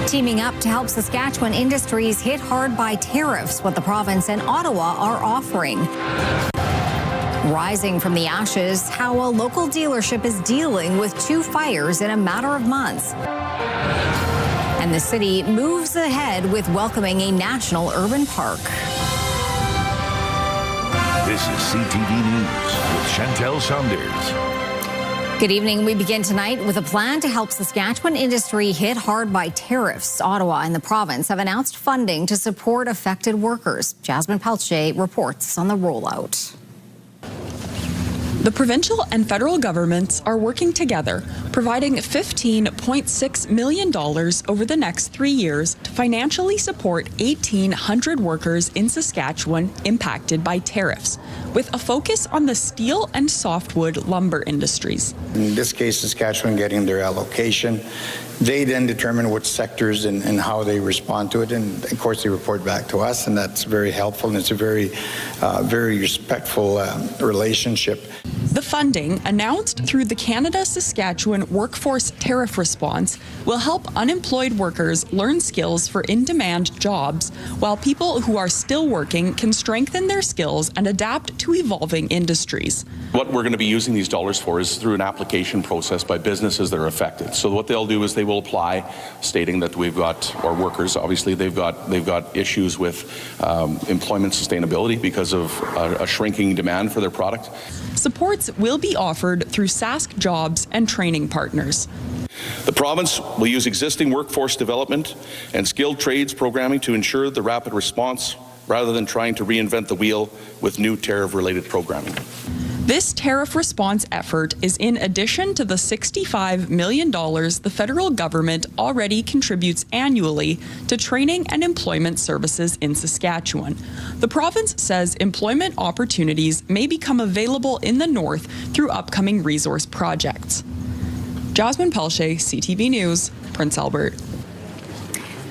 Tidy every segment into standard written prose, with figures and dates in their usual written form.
Teaming up to help Saskatchewan industries hit hard by tariffs, what the province and Ottawa are offering. Rising from the ashes, how a local dealership is dealing with 2 fires in a matter of months. And the city moves ahead with welcoming a national urban park. This is CTV News with Chantel Saunders. Good evening. We begin tonight with a plan to help Saskatchewan industry hit hard by tariffs. Ottawa and the province have announced funding to support affected workers. Jasmine Pelche reports on the rollout. The provincial and federal governments are working together, providing $15.6 million over the next 3 years to financially support 1,800 workers in Saskatchewan impacted by tariffs, with a focus on the steel and softwood lumber industries. In this case, Saskatchewan getting their allocation. They then determine which sectors and how they respond to it. And of course, they report back to us, and that's very helpful. And it's a very respectful relationship. The funding, announced through the Canada-Saskatchewan Workforce Tariff Response, will help unemployed workers learn skills for in-demand jobs, while people who are still working can strengthen their skills and adapt to evolving industries. What we're going to be using these dollars for is through an application process by businesses that are affected. So what they'll do is they will apply, stating that we've got, or workers, obviously they've got issues with employment sustainability because of a shrinking demand for their product. Supports will be offered through Sask Jobs and training partners. The province will use existing workforce development and skilled trades programming to ensure the rapid response rather than trying to reinvent the wheel with new tariff-related programming. This tariff response effort is in addition to the $65 million the federal government already contributes annually to training and employment services in Saskatchewan. The province says employment opportunities may become available in the north through upcoming resource projects. Jasmine Pelche, CTV News, Prince Albert.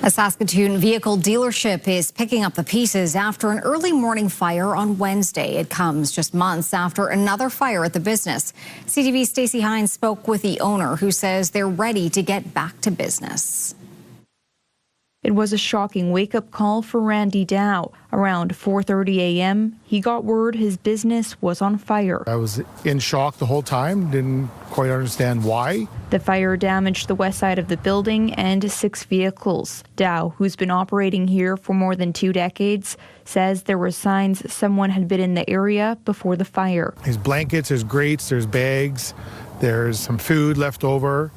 A Saskatoon vehicle dealership is picking up the pieces after an early morning fire on Wednesday. It comes just months after another fire at the business. CTV's Stacey Hines spoke with the owner, who says they're ready to get back to business. It was a shocking wake-up call for Randy Dow. Around 4:30 a.m., he got word his business was on fire. I was in shock the whole time, didn't quite understand why. The fire damaged the west side of the building and 6 vehicles. Dow, who's been operating here for more than 2 decades, says there were signs someone had been in the area before the fire. There's blankets, there's grates, there's bags, there's some food left over.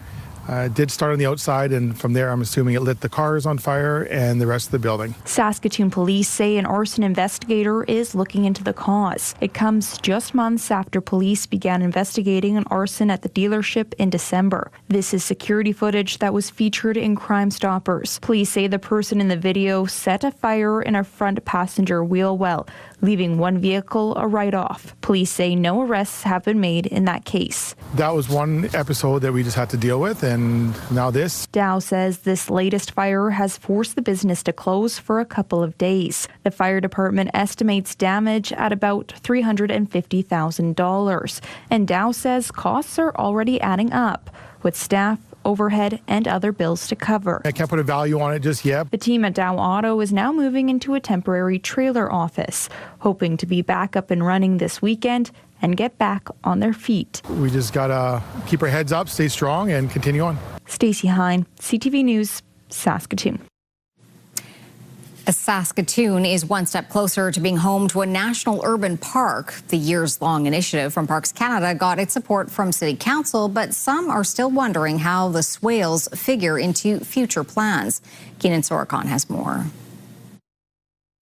It did start on the outside, and from there I'm assuming it lit the cars on fire and the rest of the building. Saskatoon police say an arson investigator is looking into the cause. It comes just months after police began investigating an arson at the dealership in December. This is security footage that was featured in Crime Stoppers. Police say the person in the video set a fire in a front passenger wheel well, leaving one vehicle a write-off. Police say no arrests have been made in that case. That was one episode that we just had to deal with, and now this. Dow says this latest fire has forced the business to close for a couple of days. The fire department estimates damage at about $350,000. And Dow says costs are already adding up, with staff, overhead, and other bills to cover. I can't put a value on it just yet. The team at Dow Auto is now moving into a temporary trailer office, hoping to be back up and running this weekend and get back on their feet. We just gotta keep our heads up, stay strong, and continue on. Stacey Hine, CTV News, Saskatoon. Saskatoon is one step closer to being home to a national urban park. The years-long initiative from Parks Canada got its support from City Council, but some are still wondering how the swales figure into future plans. Keenan Sorokon has more.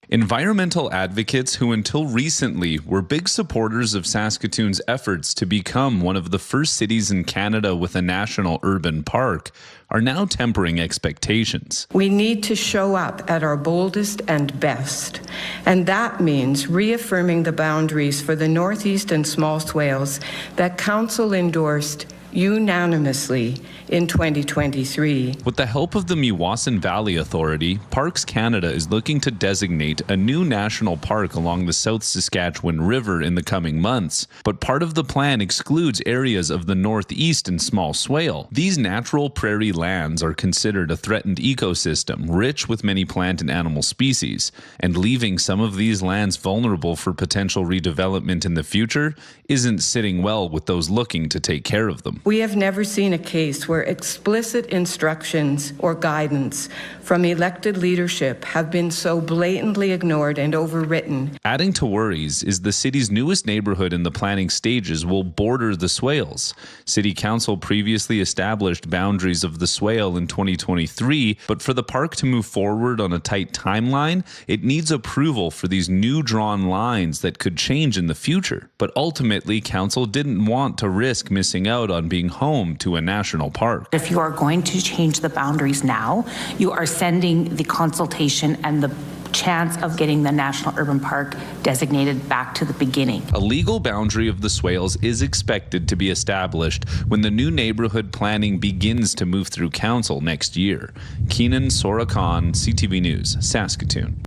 Environmental advocates who until recently were big supporters of Saskatoon's efforts to become one of the first cities in Canada with a national urban park are now tempering expectations. We need to show up at our boldest and best, and that means reaffirming the boundaries for the Northeast and Small Swales that Council endorsed unanimously in 2023. With the help of the Meewasin Valley Authority, Parks Canada is looking to designate a new national park along the South Saskatchewan River in the coming months. But part of the plan excludes areas of the northeast and Small Swale. These natural prairie lands are considered a threatened ecosystem, rich with many plant and animal species, and leaving some of these lands vulnerable for potential redevelopment in the future isn't sitting well with those looking to take care of them. We have never seen a case where explicit instructions or guidance from elected leadership have been so blatantly ignored and overwritten. Adding to worries is the city's newest neighborhood in the planning stages will border the swales. City Council previously established boundaries of the swale in 2023, but for the park to move forward on a tight timeline, it needs approval for these new drawn lines that could change in the future. But ultimately, Council didn't want to risk missing out on being home to a national park. If you are going to change the boundaries now, you are sending the consultation and the chance of getting the National Urban Park designated back to the beginning. A legal boundary of the swales is expected to be established when the new neighborhood planning begins to move through council next year. Keenan Sorakan, CTV News, Saskatoon.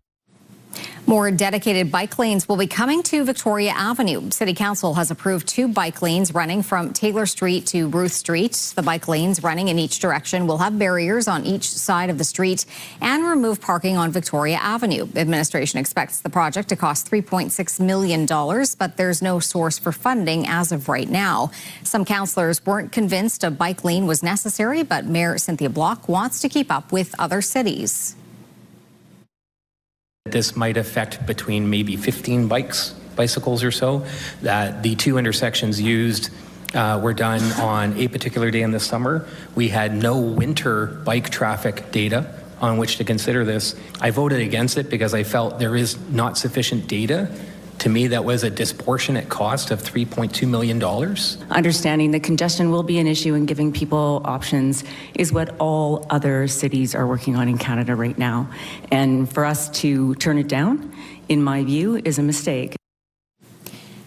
More dedicated bike lanes will be coming to Victoria Avenue. City Council has approved 2 bike lanes running from Taylor Street to Ruth Street. The bike lanes running in each direction will have barriers on each side of the street and remove parking on Victoria Avenue. Administration expects the project to cost $3.6 million, but there's no source for funding as of right now. Some councillors weren't convinced a bike lane was necessary, but Mayor Cynthia Block wants to keep up with other cities. This might affect between maybe 15 bicycles or so. That the 2 intersections used were done on a particular day in the summer. We had no winter bike traffic data on which to consider this. I voted against it because I felt there is not sufficient data. To me, that was a disproportionate cost of $3.2 million. Understanding that congestion will be an issue and giving people options is what all other cities are working on in Canada right now. And for us to turn it down, in my view, is a mistake.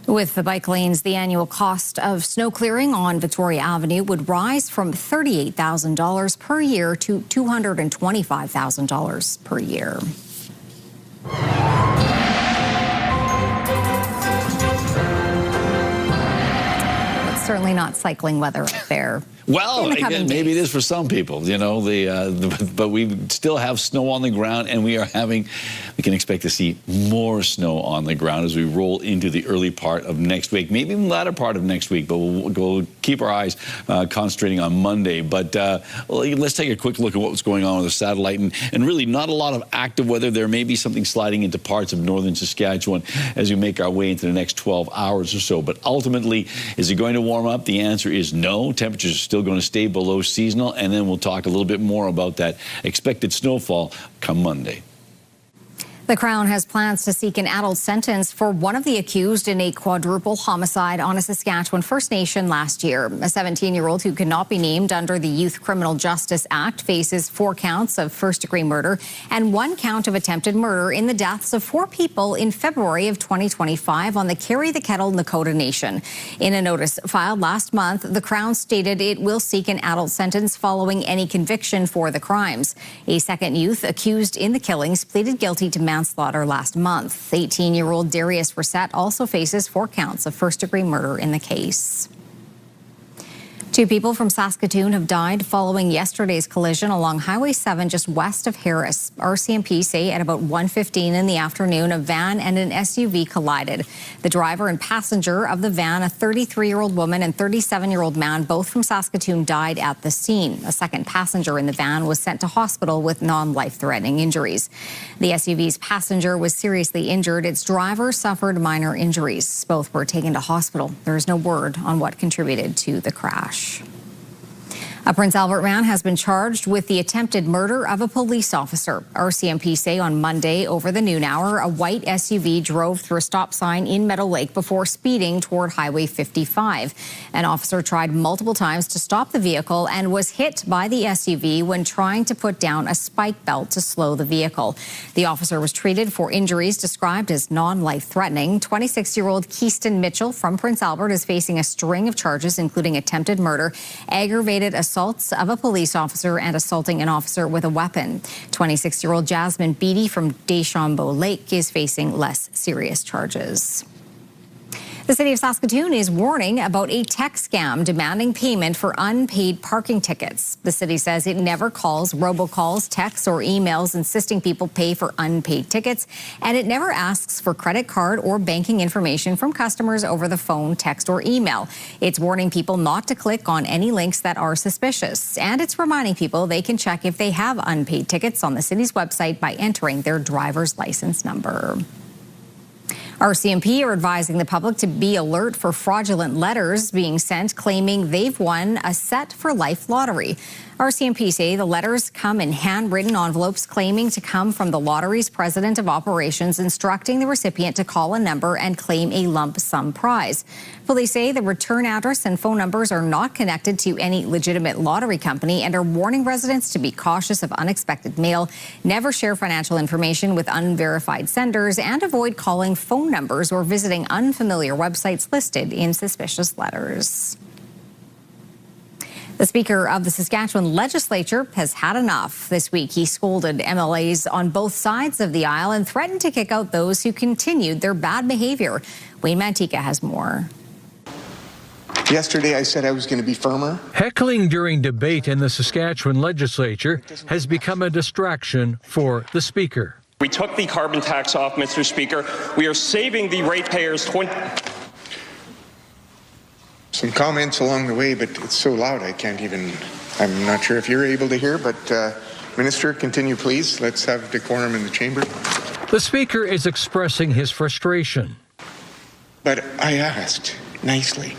With the bike lanes, the annual cost of snow clearing on Victoria Avenue would rise from $38,000 per year to $225,000 per year. Certainly not cycling weather up there. Well, again, maybe it is for some people, you know, but we still have snow on the ground, and we can expect to see more snow on the ground as we roll into the early part of next week, maybe even the latter part of next week, but we'll keep our eyes concentrating on Monday. But let's take a quick look at what was going on with the satellite, and really not a lot of active weather. There may be something sliding into parts of northern Saskatchewan as we make our way into the next 12 hours or so. But ultimately, is it going to warm up? The answer is no. Temperatures are still going to stay below seasonal, and then we'll talk a little bit more about that expected snowfall come Monday. The Crown has plans to seek an adult sentence for one of the accused in a quadruple homicide on a Saskatchewan First Nation last year. A 17-year-old who cannot be named under the Youth Criminal Justice Act faces 4 counts of first-degree murder and 1 count of attempted murder in the deaths of 4 people in February of 2025 on the Carry the Kettle Nakota Nation. In a notice filed last month, the Crown stated it will seek an adult sentence following any conviction for the crimes. A second youth accused in the killings pleaded guilty to manslaughter last month. 18-year-old Darius Reset also faces 4 counts of first-degree murder in the case. 2 people from Saskatoon have died following yesterday's collision along Highway 7 just west of Harris. RCMP say at about 1:15 in the afternoon, a van and an SUV collided. The driver and passenger of the van, a 33-year-old woman and 37-year-old man, both from Saskatoon, died at the scene. A second passenger in the van was sent to hospital with non-life-threatening injuries. The SUV's passenger was seriously injured. Its driver suffered minor injuries. Both were taken to hospital. There is no word on what contributed to the crash. A Prince Albert man has been charged with the attempted murder of a police officer. RCMP say on Monday over the noon hour, a white SUV drove through a stop sign in Meadow Lake before speeding toward Highway 55. An officer tried multiple times to stop the vehicle and was hit by the SUV when trying to put down a spike belt to slow the vehicle. The officer was treated for injuries described as non-life-threatening. 26-year-old Keyston Mitchell from Prince Albert is facing a string of charges, including attempted murder, aggravated assaults of a police officer, and assaulting an officer with a weapon. 26-year-old Jasmine Beatty from Deschambault Lake is facing less serious charges. The city of Saskatoon is warning about a text scam demanding payment for unpaid parking tickets. The city says it never calls, robocalls, texts, or emails insisting people pay for unpaid tickets, and it never asks for credit card or banking information from customers over the phone, text, or email. It's warning people not to click on any links that are suspicious, and it's reminding people they can check if they have unpaid tickets on the city's website by entering their driver's license number. RCMP are advising the public to be alert for fraudulent letters being sent claiming they've won a Set for Life lottery. RCMP say the letters come in handwritten envelopes claiming to come from the lottery's president of operations, instructing the recipient to call a number and claim a lump sum prize. Police say the return address and phone numbers are not connected to any legitimate lottery company and are warning residents to be cautious of unexpected mail, never share financial information with unverified senders, and avoid calling phone numbers or visiting unfamiliar websites listed in suspicious letters. The Speaker of the Saskatchewan Legislature has had enough. This week, he scolded MLAs on both sides of the aisle and threatened to kick out those who continued their bad behavior. Wayne Mantika has more. Yesterday, I said I was going to be firmer. Heckling during debate in the Saskatchewan Legislature has become a distraction for the Speaker. We took the carbon tax off, Mr. Speaker. We are saving the ratepayers Some comments along the way, but it's so loud I can't even, I'm not sure if you're able to hear, but Minister, continue please. Let's have decorum in the chamber. The Speaker is expressing his frustration. But I asked nicely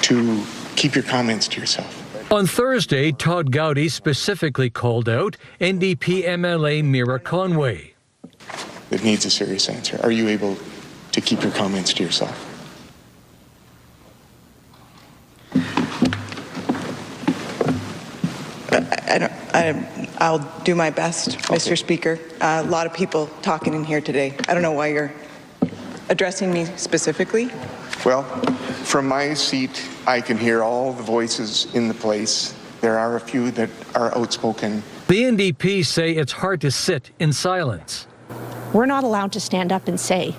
to keep your comments to yourself. On Thursday, Todd Gowdy specifically called out NDP MLA Mira Conway. It needs a serious answer. Are you able to keep your comments to yourself? I'll do my best, Mr. Speaker. A lot of people talking in here today. I don't know why you're addressing me specifically. Well, from my seat, I can hear all the voices in the place. There are a few that are outspoken. The NDP say it's hard to sit in silence. We're not allowed to stand up and say,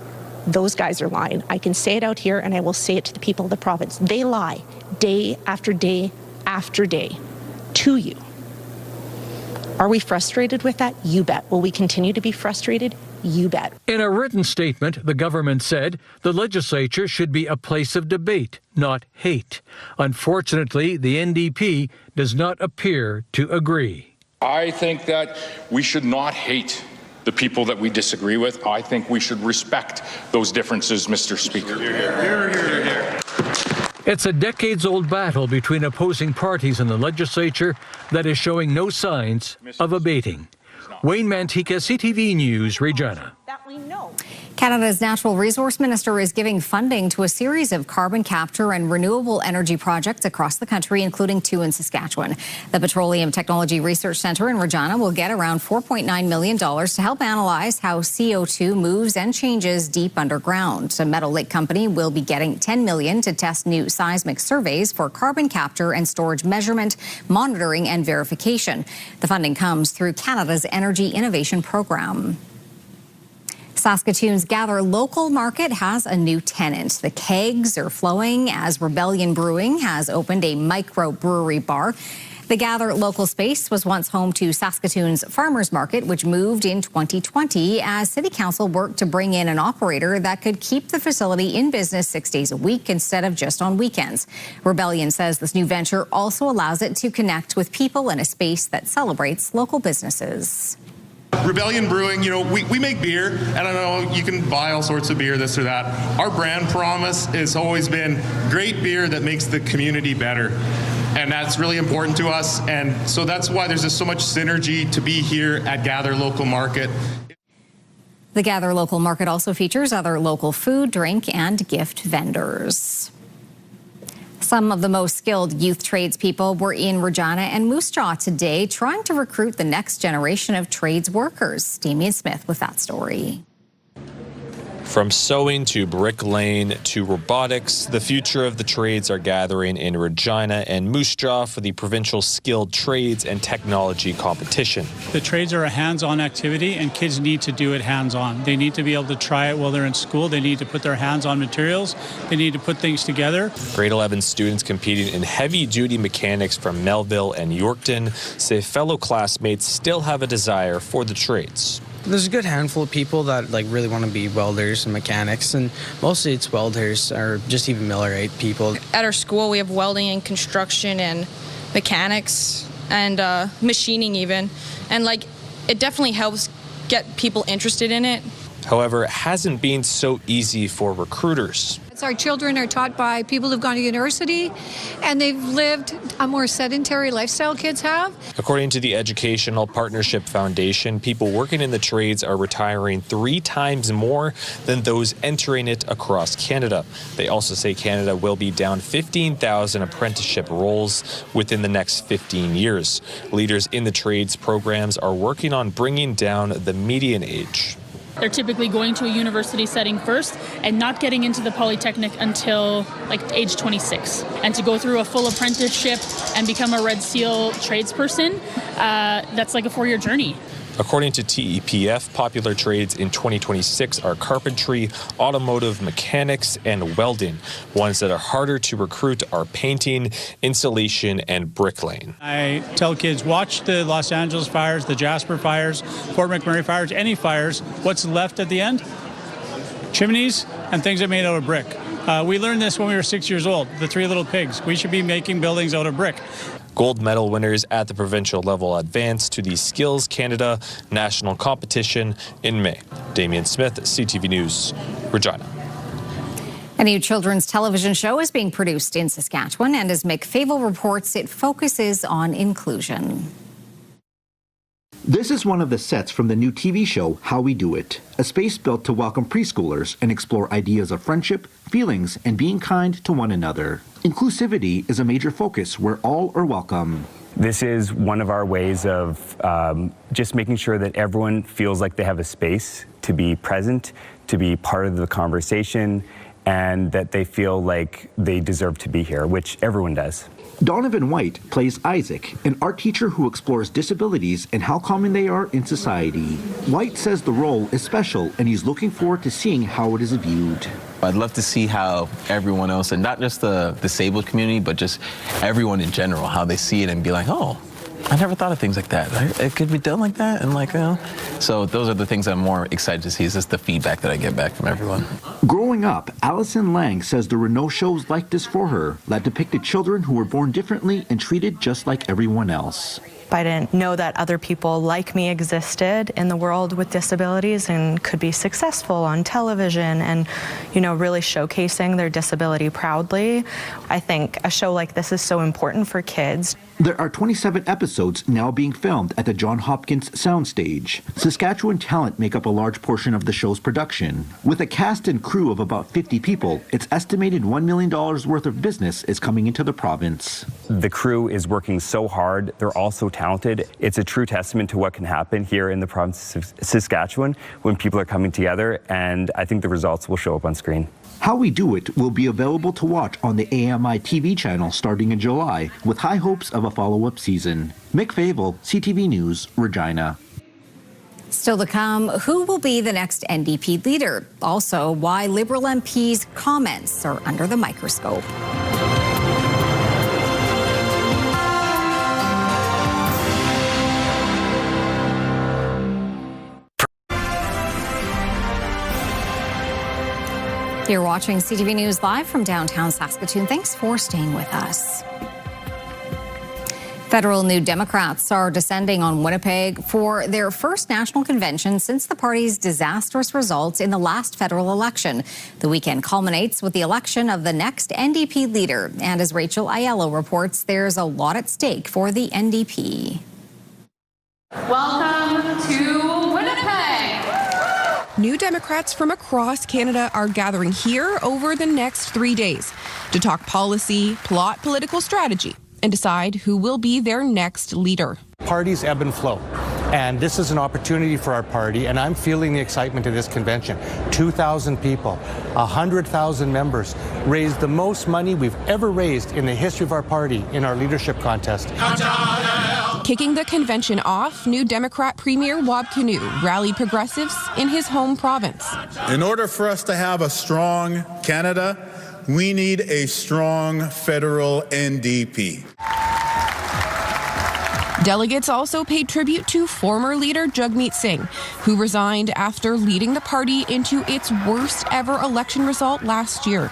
those guys are lying. I can say it out here, and I will say it to the people of the province. They lie day after day after day to you. Are we frustrated with that? You bet. Will we continue to be frustrated? You bet. In a written statement, the government said the legislature should be a place of debate, not hate. Unfortunately, the NDP does not appear to agree. I think that we should not hate the people that we disagree with. I think we should respect those differences, Mr. Speaker. It's a decades-old battle between opposing parties in the legislature that is showing no signs of abating. Wayne Mantika, CTV News, Regina. Canada's Natural Resource Minister is giving funding to a series of carbon capture and renewable energy projects across the country, including 2 in Saskatchewan. The Petroleum Technology Research Centre in Regina will get around $4.9 million to help analyze how CO2 moves and changes deep underground. A Meadow Lake company will be getting $10 million to test new seismic surveys for carbon capture and storage measurement, monitoring, and verification. The funding comes through Canada's Energy Innovation Program. Saskatoon's Gather Local Market has a new tenant. The kegs are flowing as Rebellion Brewing has opened a micro brewery bar. The Gather Local space was once home to Saskatoon's Farmers Market, which moved in 2020 as City Council worked to bring in an operator that could keep the facility in business 6 days a week instead of just on weekends. Rebellion says this new venture also allows it to connect with people in a space that celebrates local businesses. Rebellion Brewing, we make beer. I don't know, you can buy all sorts of beer, this or that. Our brand promise has always been great beer that makes the community better. And that's really important to us. And so that's why there's just so much synergy to be here at Gather Local Market. The Gather Local Market also features other local food, drink, and gift vendors. Some of the most skilled youth tradespeople were in Regina and Moose Jaw today trying to recruit the next generation of trades workers. Damien Smith with that story. From sewing to bricklaying to robotics, the future of the trades are gathering in Regina and Moose Jaw for the provincial skilled trades and technology competition. The trades are a hands-on activity, and kids need to do it hands-on. They need to be able to try it while they're in school. They need to put their hands on materials. They need to put things together. Grade 11 students competing in heavy-duty mechanics from Melville and Yorkton say fellow classmates still have a desire for the trades. There's a good handful of people that really want to be welders and mechanics, and mostly it's welders or just even millwright people. At our school, we have welding and construction and mechanics and machining even, and it definitely helps get people interested in it. However, it hasn't been so easy for recruiters. Our children are taught by people who've gone to university, and they've lived a more sedentary lifestyle kids have. According to the Educational Partnership Foundation, people working in the trades are retiring 3 times more than those entering it across Canada. They also say Canada will be down 15,000 apprenticeship roles within the next 15 years. Leaders in the trades programs are working on bringing down the median age. They're typically going to a university setting first and not getting into the polytechnic until age 26. And to go through a full apprenticeship and become a Red Seal tradesperson, that's like a 4-year journey. According to TEPF, popular trades in 2026 are carpentry, automotive mechanics, and welding. Ones that are harder to recruit are painting, installation, and bricklaying. I tell kids, watch the Los Angeles fires, the Jasper fires, Fort McMurray fires, any fires. What's left at the end? Chimneys and things that are made out of brick. We learned this when we were 6 years old, the 3 little pigs. We should be making buildings out of brick. Gold medal winners at the provincial level advance to the Skills Canada national competition in May. Damien Smith, CTV News, Regina. A new children's television show is being produced in Saskatchewan, and as Mick Favel reports, it focuses on inclusion. This is one of the sets from the new TV show, How We Do It, a space built to welcome preschoolers and explore ideas of friendship, feelings, and being kind to one another. Inclusivity is a major focus where all are welcome. This is one of our ways of just making sure that everyone feels like they have a space to be present, to be part of the conversation, and that they feel like they deserve to be here, which everyone does. Donovan White plays Isaac, an art teacher who explores disabilities and how common they are in society. White says the role is special, and he's looking forward to seeing how it is viewed. I'd love to see how everyone else, and not just the disabled community, but just everyone in general, how they see it and be like, oh, I never thought of things like that. It could be done like that, and So those are the things I'm more excited to see, is just the feedback that I get back from everyone. Growing up, Allison Lang says there were no shows like this for her that depicted children who were born differently and treated just like everyone else. I didn't know that other people like me existed in the world with disabilities and could be successful on television and, really showcasing their disability proudly. I think a show like this is so important for kids. There are 27 episodes now being filmed at the John Hopkins Soundstage. Saskatchewan talent make up a large portion of the show's production. With a cast and crew of about 50 people, it's estimated $1 million worth of business is coming into the province. The crew is working so hard. They're all so talented. It's a true testament to what can happen here in the province of Saskatchewan when people are coming together, and I think the results will show up on screen. How We Do It will be available to watch on the AMI TV channel starting in July, with high hopes of a follow-up season. Mick Favel, CTV News, Regina. Still to come, who will be the next NDP leader? Also, why Liberal MPs' comments are under the microscope. You're watching CTV News live from downtown Saskatoon. Thanks for staying with us. Federal New Democrats are descending on Winnipeg for their first national convention since the party's disastrous results in the last federal election. The weekend culminates with the election of the next NDP leader. And as Rachel Aiello reports, there's a lot at stake for the NDP. Welcome to Winnipeg! New Democrats from across Canada are gathering here over the next 3 days to talk policy, plot political strategy, and decide who will be their next leader. Parties ebb and flow, and this is an opportunity for our party, and I'm feeling the excitement of this convention. 2,000 people, 100,000 members, raised the most money we've ever raised in the history of our party in our leadership contest. Kicking the convention off, New Democrat Premier Wab Kinew rallied progressives in his home province. In order for us to have a strong Canada, we need a strong federal NDP. Delegates also paid tribute to former leader Jagmeet Singh, who resigned after leading the party into its worst ever election result last year.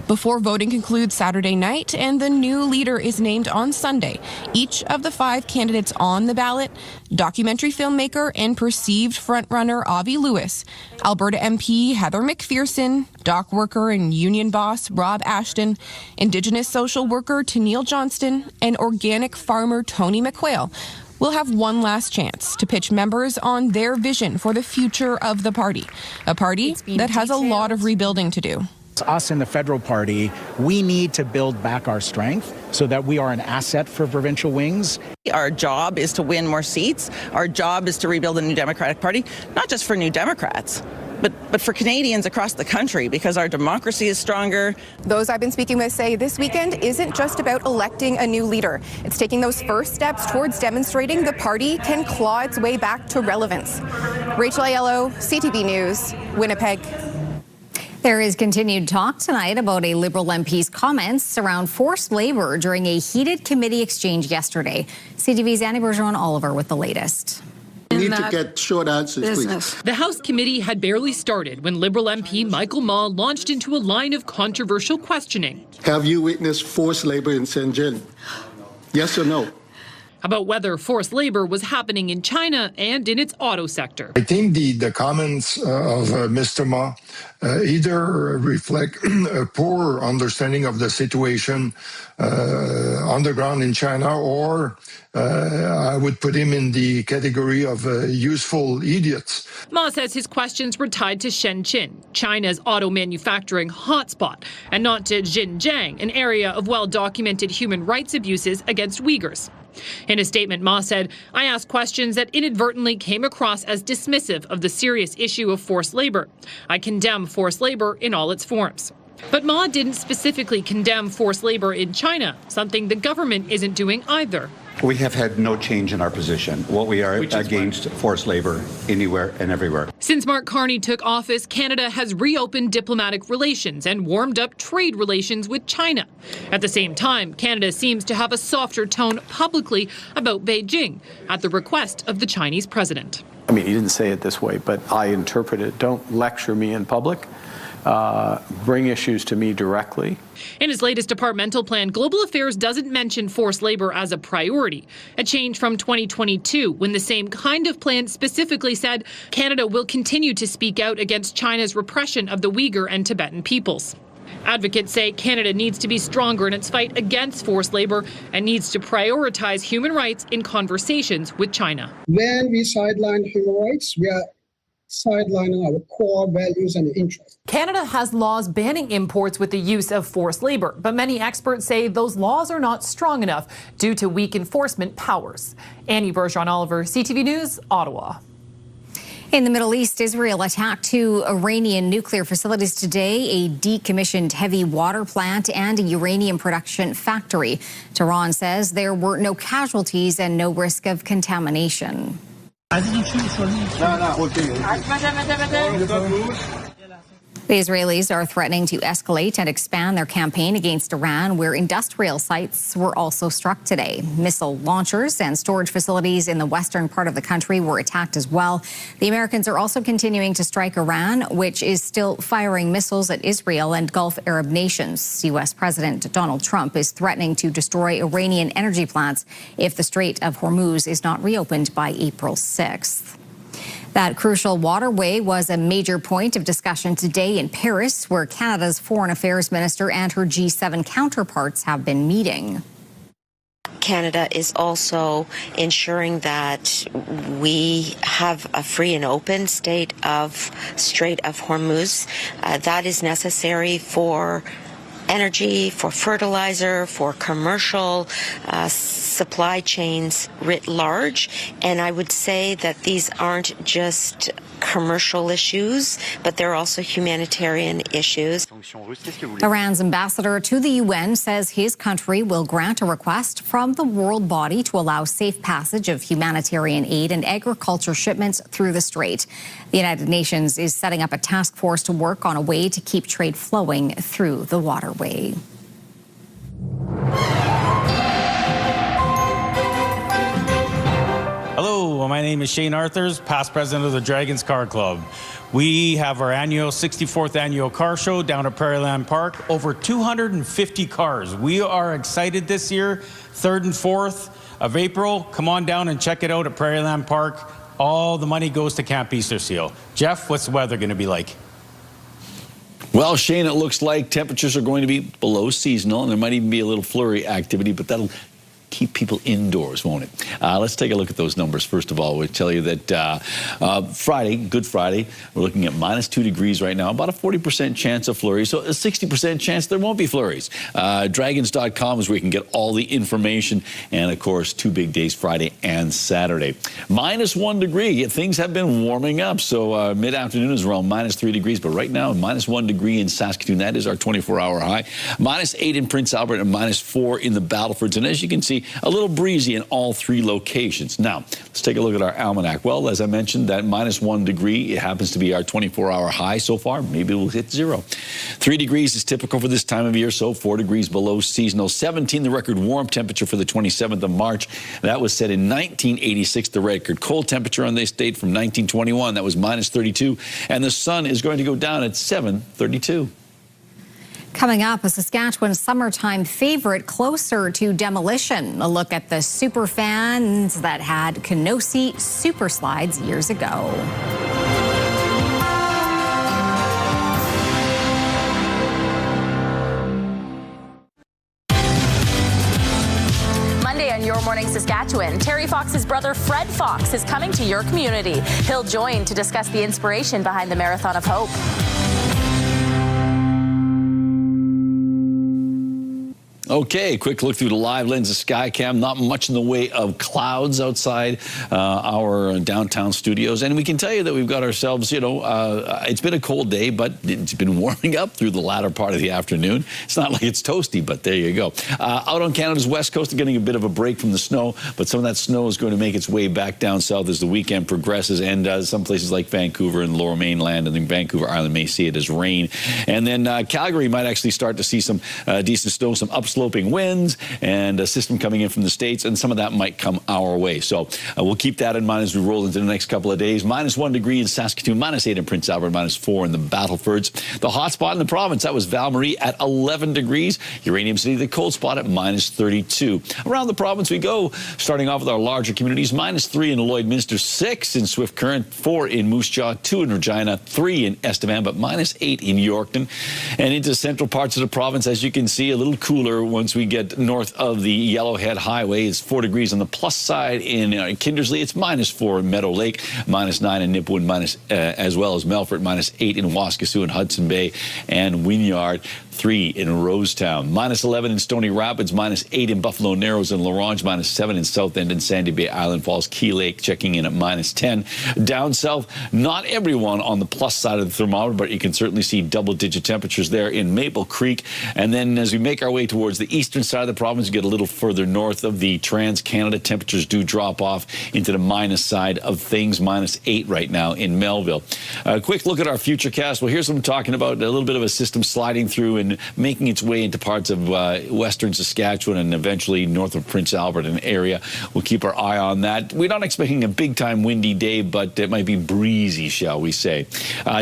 Before voting concludes Saturday night and the new leader is named on Sunday, each of the 5 candidates on the ballot, documentary filmmaker and perceived frontrunner Avi Lewis, Alberta MP Heather McPherson, dock worker and union boss Rob Ashton, Indigenous social worker Tennille Johnston, and organic farmer Tony McQuail, will have one last chance to pitch members on their vision for the future of the party, a party that has a lot of rebuilding to do. Us in the federal party, we need to build back our strength so that we are an asset for provincial wings. Our job is to win more seats. Our job is to rebuild a new Democratic Party, not just for New Democrats, but for Canadians across the country, because our democracy is stronger. Those I've been speaking with say this weekend isn't just about electing a new leader. It's taking those first steps towards demonstrating the party can claw its way back to relevance. Rachel Aiello, CTV News, Winnipeg. There is continued talk tonight about a Liberal MP's comments around forced labor during a heated committee exchange yesterday. CTV's Annie Bergeron-Oliver with the latest. We need to get short answers, please. The House committee had barely started when Liberal MP Michael Ma launched into a line of controversial questioning. Have you witnessed forced labor in Shenzhen? Yes or no? About whether forced labor was happening in China and in its auto sector. I think the comments of Mr. Ma either reflect a poor understanding of the situation on the ground in China, or I would put him in the category of useful idiots. Ma says his questions were tied to Shenzhen, China's auto manufacturing hotspot, and not to Xinjiang, an area of well-documented human rights abuses against Uyghurs. In a statement, Ma said, "I asked questions that inadvertently came across as dismissive of the serious issue of forced labor. I condemn forced labor in all its forms." But Ma didn't specifically condemn forced labor in China, something the government isn't doing either. We have had no change in our position. What we are against forced labor anywhere and everywhere. Since Mark Carney took office, Canada has reopened diplomatic relations and warmed up trade relations with China. At the same time, Canada seems to have a softer tone publicly about Beijing at the request of the Chinese president. I mean, he didn't say it this way, but I interpret it. Don't lecture me in public. Bring issues to me directly. In his latest departmental plan, Global Affairs doesn't mention forced labor as a priority, a change from 2022 when the same kind of plan specifically said Canada will continue to speak out against China's repression of the Uyghur and Tibetan peoples. Advocates say Canada needs to be stronger in its fight against forced labor and needs to prioritize human rights in conversations with China. When we sideline human rights, we are sidelining our core values and interests. Canada has laws banning imports with the use of forced labor, but many experts say those laws are not strong enough due to weak enforcement powers. Annie Bergeron-Oliver, CTV News, Ottawa. In the Middle East, Israel attacked 2 Iranian nuclear facilities today, a decommissioned heavy water plant and a uranium production factory. Tehran says there were no casualties and no risk of contamination. The Israelis are threatening to escalate and expand their campaign against Iran, where industrial sites were also struck today. Missile launchers and storage facilities in the western part of the country were attacked as well. The Americans are also continuing to strike Iran, which is still firing missiles at Israel and Gulf Arab nations. U.S. President Donald Trump is threatening to destroy Iranian energy plants if the Strait of Hormuz is not reopened by April 6th. That crucial waterway was a major point of discussion today in Paris, where Canada's Foreign Affairs Minister and her G7 counterparts have been meeting. Canada is also ensuring that we have a free and open Strait of Hormuz. That is necessary for energy, for fertilizer, for commercial supply chains writ large. And I would say that these aren't just commercial issues, but they're also humanitarian issues. Iran's ambassador to the UN says his country will grant a request from the world body to allow safe passage of humanitarian aid and agriculture shipments through the strait. The United Nations is setting up a task force to work on a way to keep trade flowing through the waterway. Hello, my name is Shane Arthurs, past president of the Dragons Car Club. We have our annual 64th annual car show down at Prairieland Park. Over 250 cars. We are excited this year, 3rd and 4th of April. Come on down and check it out at Prairieland Park. All the money goes to Camp Easter Seal. Jeff, what's the weather going to be like? Well, Shane, it looks like temperatures are going to be below seasonal, and there might even be a little flurry activity, but that'll keep people indoors, won't it? Let's take a look at those numbers. First of all, we'll tell you that Friday, Good Friday, we're looking at -2 degrees right now, about a 40% chance of flurries, so a 60% chance there won't be flurries. Dragons.com is where you can get all the information, and of course, 2 big days, Friday and Saturday. -1 degree. Things have been warming up, so mid-afternoon is around -3 degrees, but right now, -1 degree in Saskatoon. That is our 24-hour high. -8 in Prince Albert and -4 in the Battlefords, and as you can see, a little breezy in all 3 locations. Now, let's take a look at our almanac. Well, as I mentioned, that -1 degree, it happens to be our 24-hour high so far. Maybe we'll hit 0. 3 degrees is typical for this time of year, so 4 degrees below seasonal. 17, the record warm temperature for the 27th of March. That was set in 1986. The record cold temperature on this date from 1921. That was -32. And the sun is going to go down at 7:32. Coming up, a Saskatchewan summertime favorite closer to demolition. A look at the super fans that had Kenosee super slides years ago. Monday on Your Morning Saskatchewan, Terry Fox's brother Fred Fox is coming to your community. He'll join to discuss the inspiration behind the Marathon of Hope. Okay, quick look through the live lens of Skycam. Not much in the way of clouds outside our downtown studios. And we can tell you that we've got ourselves, it's been a cold day, but it's been warming up through the latter part of the afternoon. It's not like it's toasty, but there you go. Out on Canada's west coast, they're getting a bit of a break from the snow, but some of that snow is going to make its way back down south as the weekend progresses. And some places like Vancouver and Lower Mainland and then Vancouver Island may see it as rain. And then Calgary might actually start to see some decent snow, some upsloping winds, and a system coming in from the States, and some of that might come our way. So we'll keep that in mind as we roll into the next couple of days. -1 degree in Saskatoon, -8 in Prince Albert, -4 in the Battlefords. The hot spot in the province, that was Val-Marie at 11 degrees. Uranium City, the cold spot at -32. Around the province we go, starting off with our larger communities. -3 in Lloydminster, 6 in Swift Current, 4 in Moose Jaw, 2 in Regina, 3 in Estevan, but -8 in Yorkton. And into central parts of the province, as you can see, a little cooler once we get north of the Yellowhead Highway. It's 4 degrees on the plus side in Kindersley. It's -4 in Meadow Lake, -9 in Nipwood, as well as Melfort, -8 in Waskesiu and Hudson Bay and Wynyard. 3 in Rosetown. -11 in Stony Rapids, -8 in Buffalo Narrows and La Ronge, -7 in South End and Sandy Bay Island Falls. Key Lake checking in at -10. Down south, not everyone on the plus side of the thermometer, but you can certainly see double-digit temperatures there in Maple Creek. And then as we make our way towards the eastern side of the province, we get a little further north of the Trans-Canada, temperatures do drop off into the minus side of things, -8 right now in Melville. A quick look at our futurecast. Well, here's what I'm talking about, a little bit of a system sliding through and making its way into parts of western Saskatchewan and eventually north of Prince Albert and area. We'll keep our eye on that. We're not expecting a big-time windy day, but it might be breezy, shall we say.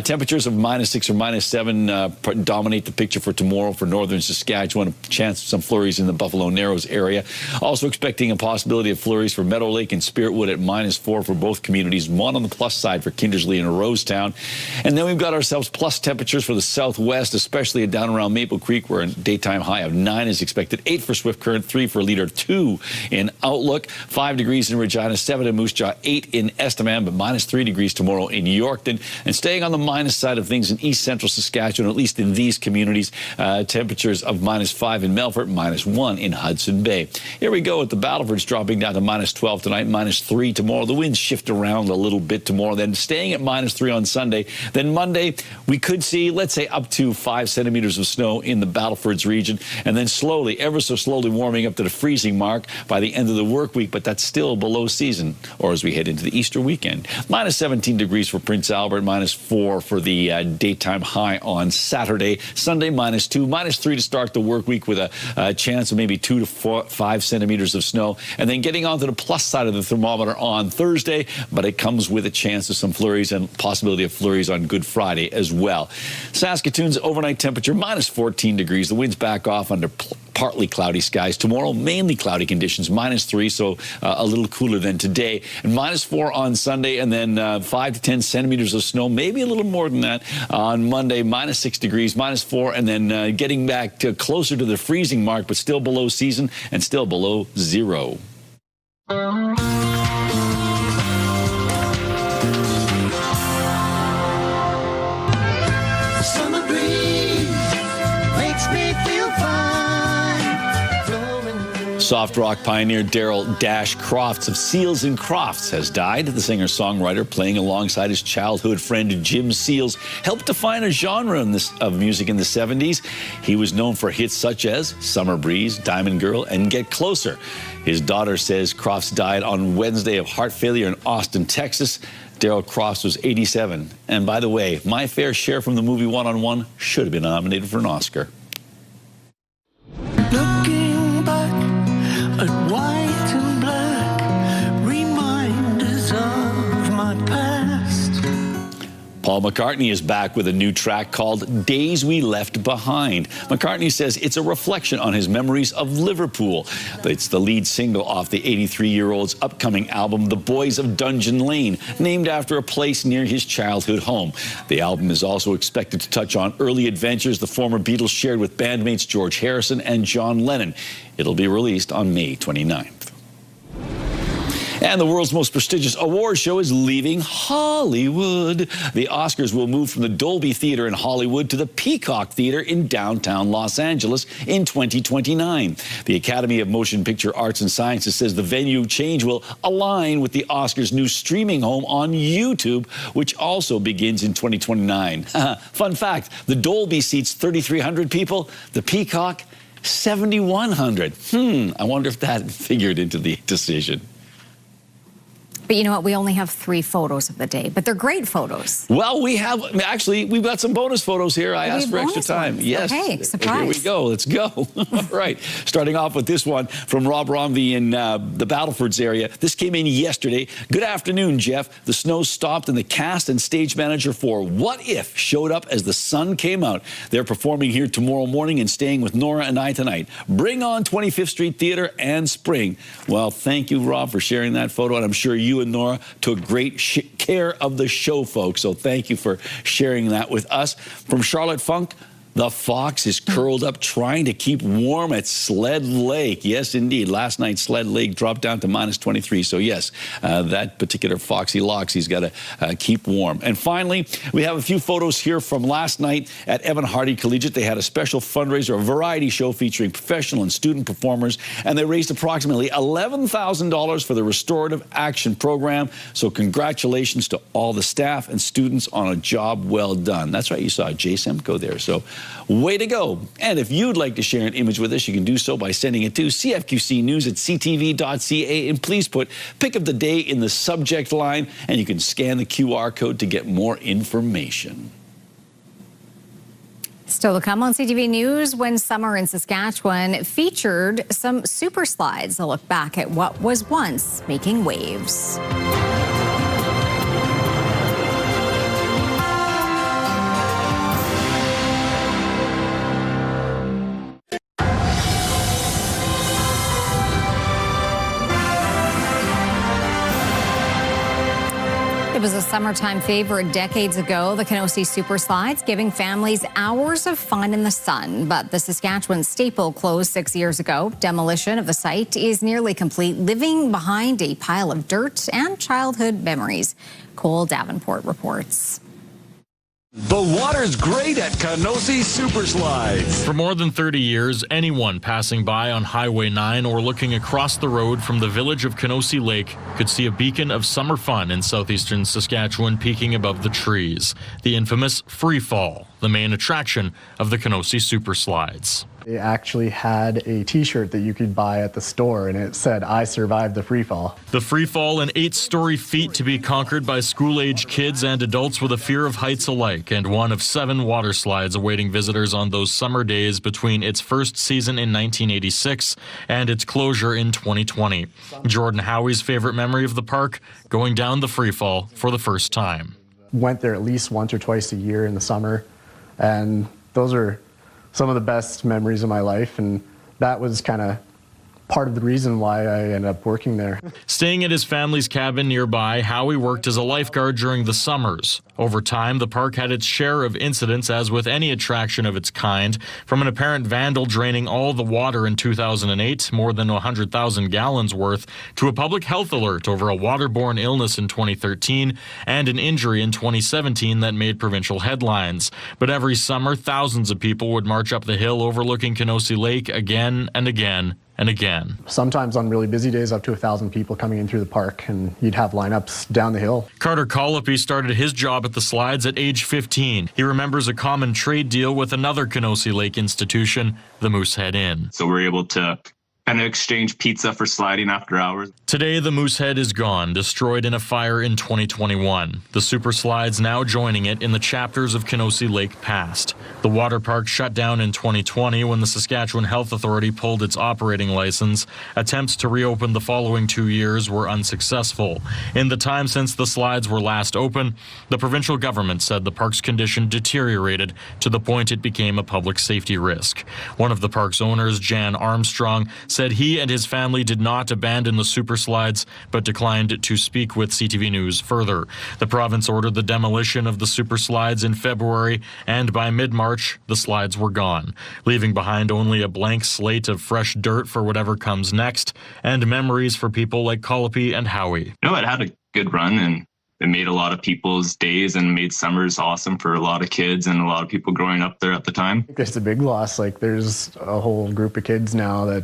Temperatures of -6 or -7 dominate the picture for tomorrow for northern Saskatchewan. A chance of some flurries in the Buffalo Narrows area. Also expecting a possibility of flurries for Meadow Lake and Spiritwood at -4 for both communities. 1 on the plus side for Kindersley and Rosetown. And then we've got ourselves plus temperatures for the southwest, especially down around Maple Creek, where a daytime high of 9 is expected. 8 for Swift Current, 3 for Leader, 2 in Outlook, 5 degrees in Regina, 7 in Moose Jaw, 8 in Estevan, but -3 degrees tomorrow in Yorkton. And staying on the minus side of things in east central Saskatchewan, at least in these communities, temperatures of -5 in Melfort, -1 in Hudson Bay. Here we go at the Battleford's dropping down to -12 tonight, -3 tomorrow. The winds shift around a little bit tomorrow, then staying at -3 on Sunday. Then Monday, we could see, let's say, up to 5 centimeters of snow in the Battleford's region, and then slowly, ever so slowly warming up to the freezing mark by the end of the work week, but that's still below season, or as we head into the Easter weekend. -17 degrees for Prince Albert, -4 for the daytime high on Saturday. Sunday, -2, -3 to start the work week with a chance of maybe 2 to 5 centimeters of snow, and then getting onto the plus side of the thermometer on Thursday, but it comes with a chance of some flurries and possibility of flurries on Good Friday as well. Saskatoon's overnight temperature, -14 degrees. The winds back off under partly cloudy skies. Tomorrow, mainly cloudy conditions, -3, so a little cooler than today. And -4 on Sunday, and then 5 to 10 centimeters of snow, maybe a little more than that on Monday, -6 degrees, -4, and then getting back to closer to the freezing mark, but still below season and still below 0. Soft rock pioneer Daryl Dash Crofts of Seals and Crofts has died. The singer-songwriter, playing alongside his childhood friend Jim Seals, helped define a genre of music in the 70s. He was known for hits such as Summer Breeze, Diamond Girl, and Get Closer. His daughter says Crofts died on Wednesday of heart failure in Austin, Texas. Daryl Crofts was 87. And by the way, My Fair Share from the movie One-on-One should have been nominated for an Oscar. Looking back at white and black, reminders of my past. Paul McCartney is back with a new track called Days We Left Behind. McCartney says it's a reflection on his memories of Liverpool. It's the lead single off the 83-year-old's upcoming album, The Boys of Dungeon Lane, named after a place near his childhood home. The album is also expected to touch on early adventures the former Beatles shared with bandmates George Harrison and John Lennon. It'll be released on May 29th. And the world's most prestigious award show is leaving Hollywood. The Oscars will move from the Dolby Theater in Hollywood to the Peacock Theater in downtown Los Angeles in 2029. The Academy of Motion Picture Arts and Sciences says the venue change will align with the Oscars' new streaming home on YouTube, which also begins in 2029. Fun fact, the Dolby seats 3,300 people, the Peacock 7,100. I wonder if that figured into the decision. But you know what? We only have 3 photos of the day, but they're great photos. Well, we've got some bonus photos here. I asked for extra time. Ones. Yes. Okay, surprise. Here we go. Let's go. All right. Starting off with this one from Rob Romney in the Battlefords area. This came in yesterday. Good afternoon, Jeff. The snow stopped and the cast and stage manager for What If showed up as the sun came out. They're performing here tomorrow morning and staying with Nora and I tonight. Bring on 25th Street Theater and spring. Well, thank you, Rob, for sharing that photo, and I'm sure you and Nora took great care of the show, folks. So thank you for sharing that with us. From Charlotte Funk, The fox is curled up trying to keep warm at Sled Lake. Yes, indeed. Last night, Sled Lake dropped down to -23. So, yes, that particular Foxy Loxy's got to keep warm. And finally, we have a few photos here from last night at Evan Hardy Collegiate. They had a special fundraiser, a variety show featuring professional and student performers, and they raised approximately $11,000 for the Restorative Action Program. So congratulations to all the staff and students on a job well done. That's right, you saw Jay Semko there. So way to go. And if you'd like to share an image with us, you can do so by sending it to cfqcnews@ctv.ca. And please put pick of the day in the subject line, and you can scan the QR code to get more information. Still to come on CTV News, when summer in Saskatchewan featured some super slides. A look back at what was once making waves. It was a summertime favorite decades ago, the Kenosee Super Slides, giving families hours of fun in the sun. But the Saskatchewan staple closed 6 years ago. Demolition of the site is nearly complete, living behind a pile of dirt and childhood memories. Cole Davenport reports. The water's great at Kenosee Super Slides. For more than 30 years, anyone passing by on Highway 9 or looking across the road from the village of Kenosee Lake could see a beacon of summer fun in southeastern Saskatchewan peeking above the trees. The infamous Free Fall, the main attraction of the Kenosee Super Slides. They actually had a t-shirt that you could buy at the store, and it said, "I survived the free fall." The free fall, an 8-story feat to be conquered by school-age kids and adults with a fear of heights alike, and one of 7 water slides awaiting visitors on those summer days between its first season in 1986 and its closure in 2020. Jordan Howie's favorite memory of the park, going down the free fall for the first time. Went there at least once or twice a year in the summer, and those are some of the best memories of my life, and that was kind of part of the reason why I ended up working there. Staying at his family's cabin nearby, Howie worked as a lifeguard during the summers. Over time, the park had its share of incidents, as with any attraction of its kind, from an apparent vandal draining all the water in 2008, more than 100,000 gallons worth, to a public health alert over a waterborne illness in 2013 and an injury in 2017 that made provincial headlines. But every summer, thousands of people would march up the hill overlooking Kenosee Lake again and again and again. Sometimes on really busy days, up to 1,000 people coming in through the park, and you'd have lineups down the hill. Carter Colopy started his job at the slides at age 15. He remembers a common trade deal with another Kenosee Lake institution, the Moosehead Inn. So we're able to kind of exchange pizza for sliding after hours. Today, the Moosehead is gone, destroyed in a fire in 2021. The Super Slides now joining it in the chapters of Kenosee Lake past. The water park shut down in 2020 when the Saskatchewan Health Authority pulled its operating license. Attempts to reopen the following 2 years were unsuccessful. In the time since the slides were last open, the provincial government said the park's condition deteriorated to the point it became a public safety risk. One of the park's owners, Jan Armstrong, said he and his family did not abandon the Super Slides, but declined to speak with CTV News further. The province ordered the demolition of the Super Slides in February, and by mid-March, the slides were gone, leaving behind only a blank slate of fresh dirt for whatever comes next, and memories for people like Colopy and Howie. You know, it had a good run, and it made a lot of people's days and made summers awesome for a lot of kids and a lot of people growing up there at the time. It's a big loss. Like, there's a whole group of kids now that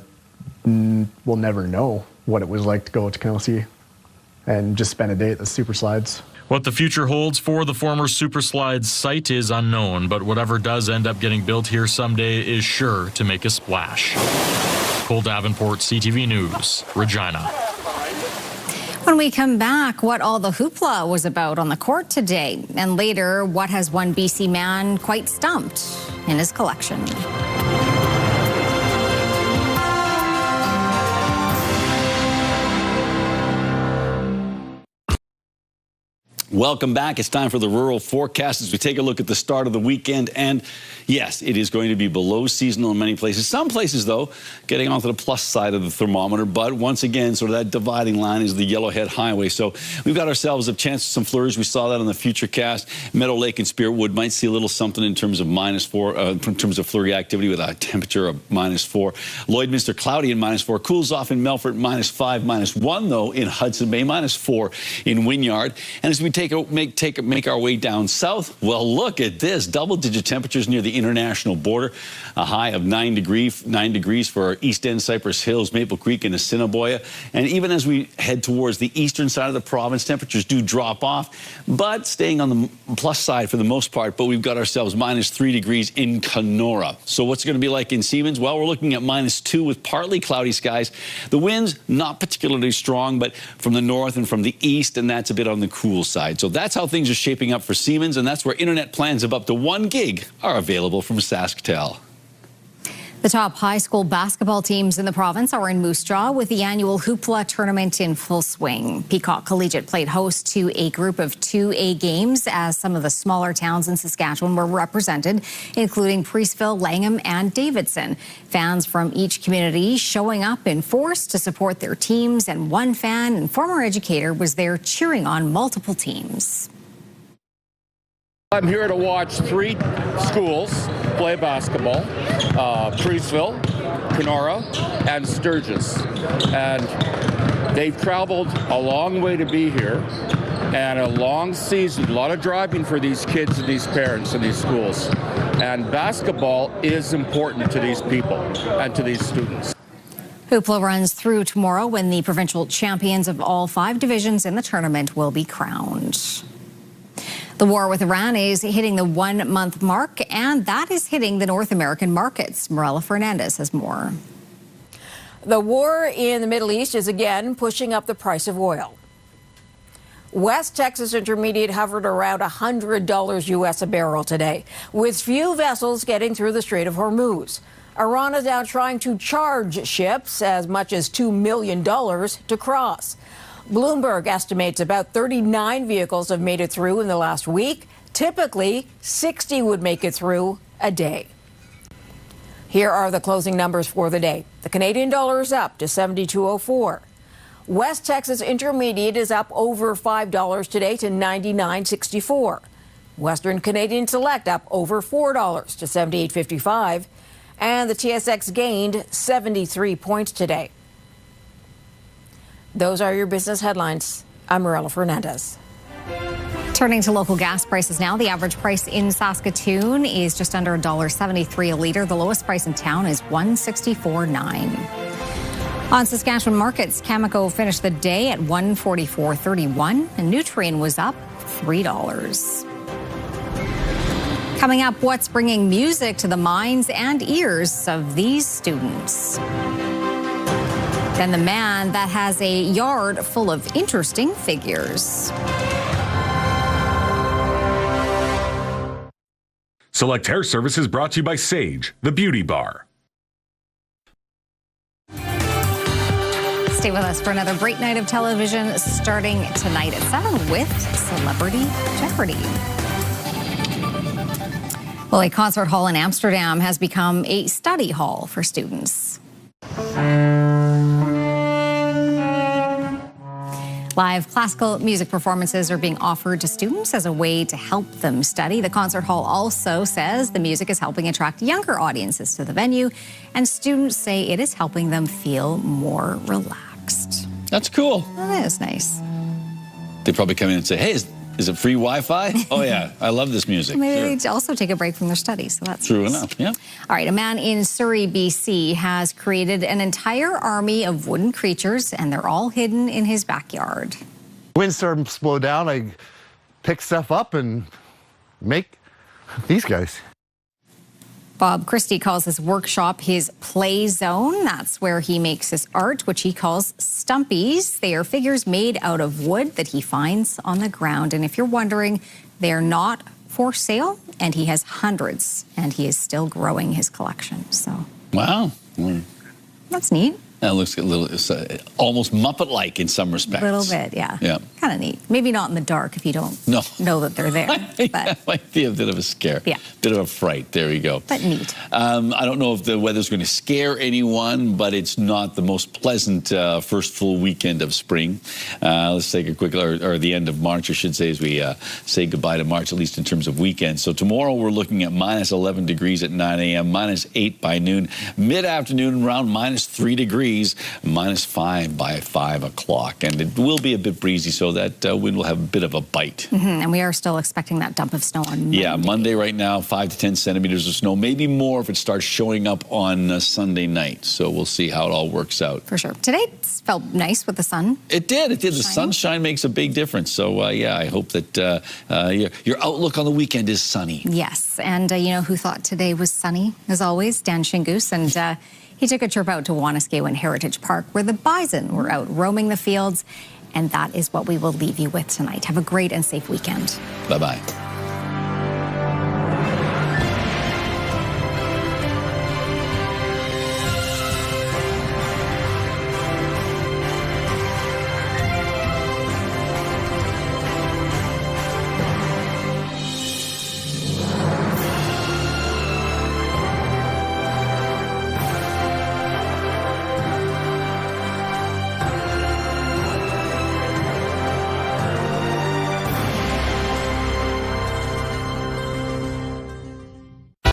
will never know what it was like to go to Kenosee and just spend a day at the Super Slides. What the future holds for the former Super Slides site is unknown, but whatever does end up getting built here someday is sure to make a splash. Cole Davenport, CTV News, Regina. When we come back, what all the hoopla was about on the court today, and later, what has one BC man quite stumped in his collection. Welcome back. It's time for the rural forecast as we take a look at the start of the weekend. And yes, it is going to be below seasonal in many places. Some places, though, getting onto the plus side of the thermometer. But once again, sort of that dividing line is the Yellowhead Highway. So we've got ourselves a chance of some flurries. We saw that on the Futurecast. Meadow Lake and Spiritwood might see a little something in terms of -4, in terms of flurry activity with a temperature of -4. Lloydminster cloudy and -4. Cools off in Melfort, -5, -1, though, in Hudson Bay, -4 in Wynyard. And as we make our way down south, well, look at this. Double-digit temperatures near the international border. A high of 9 degrees for East End, Cypress Hills, Maple Creek, and Assiniboia. And even as we head towards the eastern side of the province, temperatures do drop off, but staying on the plus side for the most part. But we've got ourselves -3 degrees in Kenora. So what's it going to be like in Siemens? Well, we're looking at -2 with partly cloudy skies. The winds not particularly strong, but from the north and from the east, and that's a bit on the cool side. So that's how things are shaping up for Siemens, and that's where internet plans of up to 1 gig are available from SaskTel. The top high school basketball teams in the province are in Moose Jaw with the annual Hoopla tournament in full swing. Peacock Collegiate played host to a group of 2A games as some of the smaller towns in Saskatchewan were represented, including Priestville, Langham, and Davidson. Fans from each community showing up in force to support their teams, and one fan and former educator was there cheering on multiple teams. I'm here to watch 3 schools play basketball, Priestville, Kenora, and Sturgis. And they've traveled a long way to be here, and a long season, a lot of driving for these kids and these parents and these schools. And basketball is important to these people and to these students. Hoopla runs through tomorrow when the provincial champions of all 5 divisions in the tournament will be crowned. The war with Iran is hitting the 1-month mark, and that is hitting the North American markets. Morella Fernandez has more. The war in the Middle East is again pushing up the price of oil. West Texas Intermediate hovered around $100 U.S. a barrel today, with few vessels getting through the Strait of Hormuz. Iran is now trying to charge ships as much as $2 million to cross. Bloomberg estimates about 39 vehicles have made it through in the last week. Typically, 60 would make it through a day. Here are the closing numbers for the day. The Canadian dollar is up to 72.04. West Texas Intermediate is up over $5 today to 99.64. Western Canadian Select up over $4 to 78.55. And the TSX gained 73 points today. Those are your business headlines. I'm Morella Fernandez. Turning to local gas prices now, the average price in Saskatoon is just under $1.73 a litre. The lowest price in town is $1.64.9. On Saskatchewan markets, Cameco finished the day at $144.31, and Nutrien was up $3. Coming up, what's bringing music to the minds and ears of these students? Then the man that has a yard full of interesting figures. Select Hair Services brought to you by Sage, the beauty bar. Stay with us for another great night of television starting tonight at 7 with Celebrity Jeopardy! Well, a concert hall in Amsterdam has become a study hall for students. Live classical music performances are being offered to students as a way to help them study. The concert hall also says the music is helping attract younger audiences to the venue, and students say it is helping them feel more relaxed. That's cool. That is nice. They probably come in and say, hey, is it free Wi-Fi? Oh, yeah, I love this music. Maybe they also take a break from their studies, so that's true nice. Enough, yeah. All right, a man in Surrey, BC has created an entire army of wooden creatures, and they're all hidden in his backyard. Windstorms blow down, I pick stuff up and make these guys. Bob Christie calls his workshop his play zone. That's where he makes his art, which he calls stumpies. They are figures made out of wood that he finds on the ground. And if you're wondering, they're not for sale, and he has hundreds, and he is still growing his collection. So wow. That's neat. That looks a little, it's almost Muppet-like in some respects. A little bit, yeah. Yeah. kind of neat. Maybe not in the dark if you don't know that they're there. But That might be a bit of a scare. Yeah. Bit of a fright. There you go. But neat. I don't know if the weather's going to scare anyone, but it's not the most pleasant first full weekend of spring. Let's take a quick, or the end of March, I should say, as we say goodbye to March, at least in terms of weekends. So tomorrow we're looking at minus 11 degrees at 9 a.m., minus 8 by noon, mid-afternoon around minus 3 degrees, minus 5 by 5 o'clock. And it will be a bit breezy, so that wind will have a bit of a bite. And we are still expecting that dump of snow on Monday. Yeah, Monday right now, 5 to 10 centimeters of snow, maybe more if it starts showing up on Sunday night. So we'll see how it all works out. For sure. Today it felt nice with the sun. It did. It did. The sunshine makes a big difference. So, yeah, I hope that your outlook on the weekend is sunny. Yes. And you know who thought today was sunny, as always? Dan Shingoose. And he took a trip out to Wanuskewin Heritage Park, where the bison were out roaming the fields. And that is what we will leave you with tonight. Have a great and safe weekend. Bye-bye.